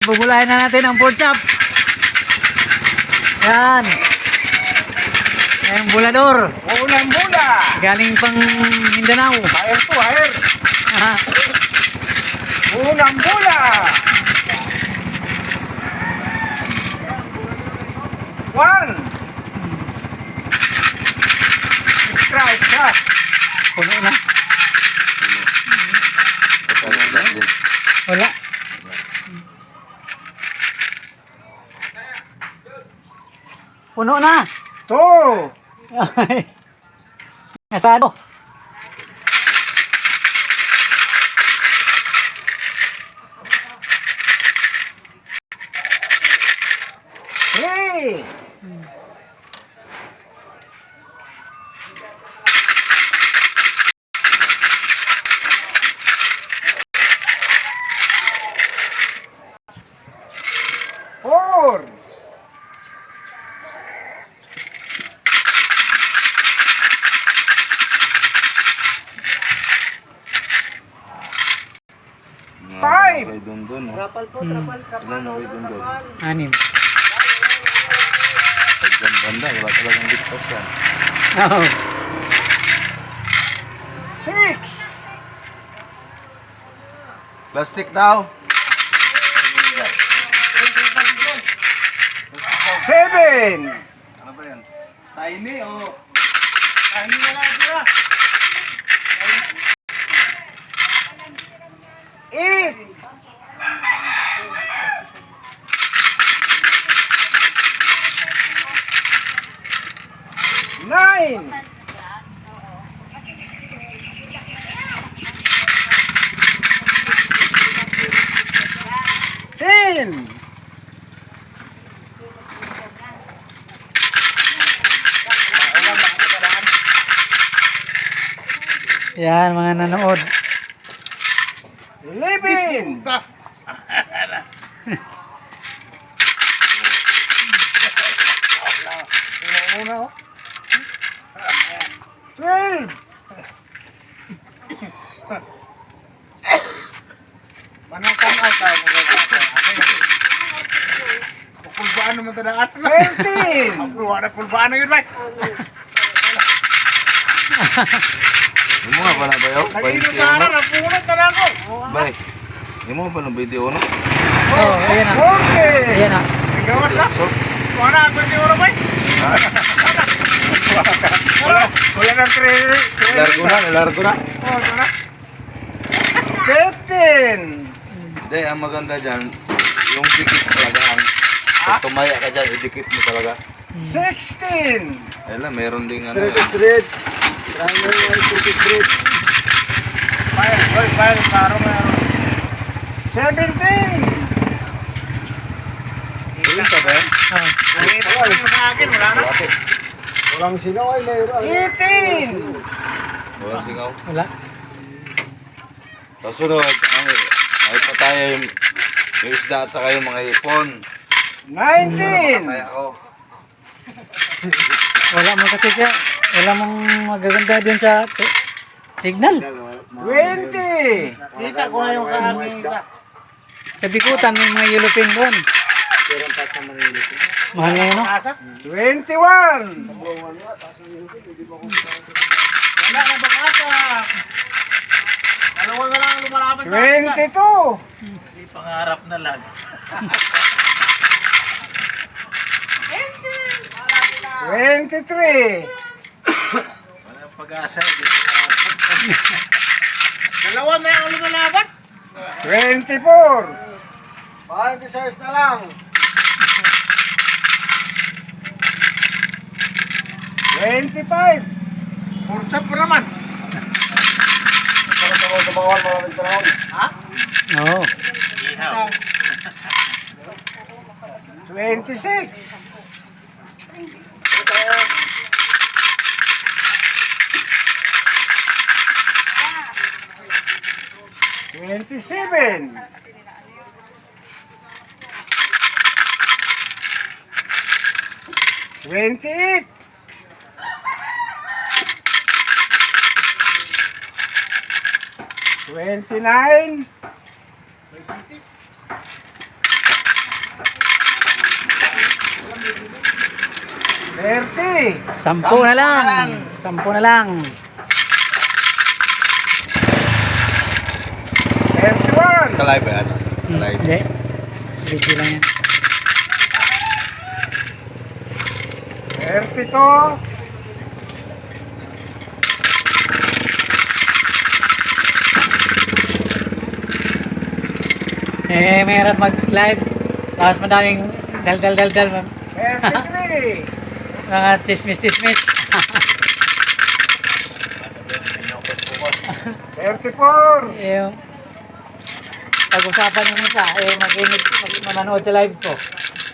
Bubulahin na natin ang pork chop. Yan. Yung bulador. Unang bula. Galing pang Mindanao. Hire to hire. Aha. Unang bula. One. Extra. Puno na. Wala. Puno na. Two. Ay. Asado. Three. Four. Five. Trapal po, trapal. Anim. Pagdan banda, wala talagang ligtas yan. Oh. Six. Plastic daw. Seven. Ano ba yan? Tiny o? Tiny na lang sila. Eight. Nine. Ten. Yan mga nanood. 11. Una o? 12. Manatang ata mo ba? Kulbaan naman tadaan. 13. Wala kulbaan na yun ba? Imo nga pala ba yun? Nag-ino sa harap, napunod na lang ako. Bay, imo pa ng video no? Oh, ayan na. Okay. Ayan na. Gawas na. Wala ang 21 ba? Wala nang 3. Largo na. Oh, ito na. 15. Hindi, ang maganda dyan, yung dikit talaga ang pag tumaya ka dyan, idikit mo talaga. 16. Ayun lang, meron ding ano. Bayar, paro meron. 17. Ayun pa ba yan? Oh. Ito sa akin, wala na. Walang singaw ay mayroon. 18. Walang singaw. Wala. Kasunod, ay pa tayo yung isda at saka yung mga hipon. 19. Kaya ako. Wala mo kasi siya. Wala mong magaganda din sa signal. 20. Kita ko na yung sa aking isa. Sa bikutan may mga yellow pin doon. Mahal na yun, no? 21. Wala na bang asa? Dalawa na lang lumalaban 22. Hindi pangarap na lang. 23. Walang pag-asa. Dalawa na yung lumalaban. 24. 26 na lang. 25. Pursa pa naman. Para sa bawal malamig panahon. Ha? Oo. Ihaw. 26. Twenty-seven. 28. 29. 30. 10 na lang. 10 na lang. 31. Kalay ba yan? Kalay. Hindi. Video lang yan. 32. Mahirap mag-live. Tapos madaming dal. 33. Mga chismis. 34. Yung pag-usapan yung isa, manonood sa live ko.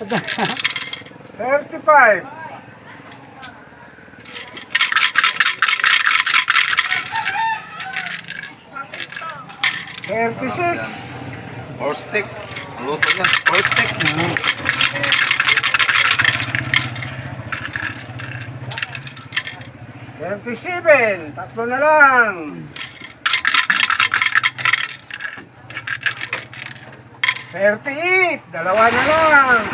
35. 36. Horse stick. Ang luto niya. Horse stick. Thirty-seven. Tatlo na lang. 38. Dalawa na lang.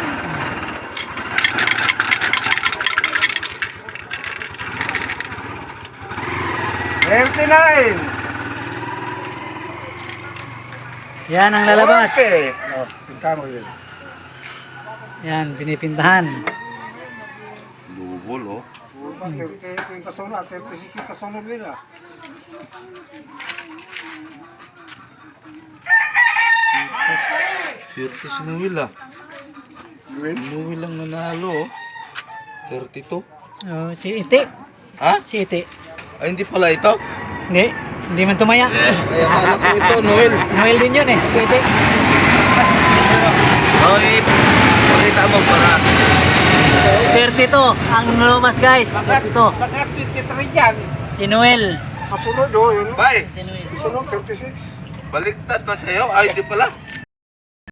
39. Yan ang lalabas. Oh, pinta mo yun. Yan, pinipintahan. Lubol, oh. 30 yung kasunod, 36 yung kasunod nila. Sirte si Noel, ah. Noel lang nanalo, oh. 32. Oh, si Iti. Ha? Si Iti. Ay, hindi pala ito. Hindi man tumaya. Ay, akala ko ito, Noel. Noel din yun eh. Si Iti. Oh, pakita mo para. 32 ang lumabas guys. 32. Baka 23 yan. Si Noel. Kasunod oh, yun. Bye. Si Noel. Kasunod, 36. Baliktad man sa'yo. Ay, hindi pala.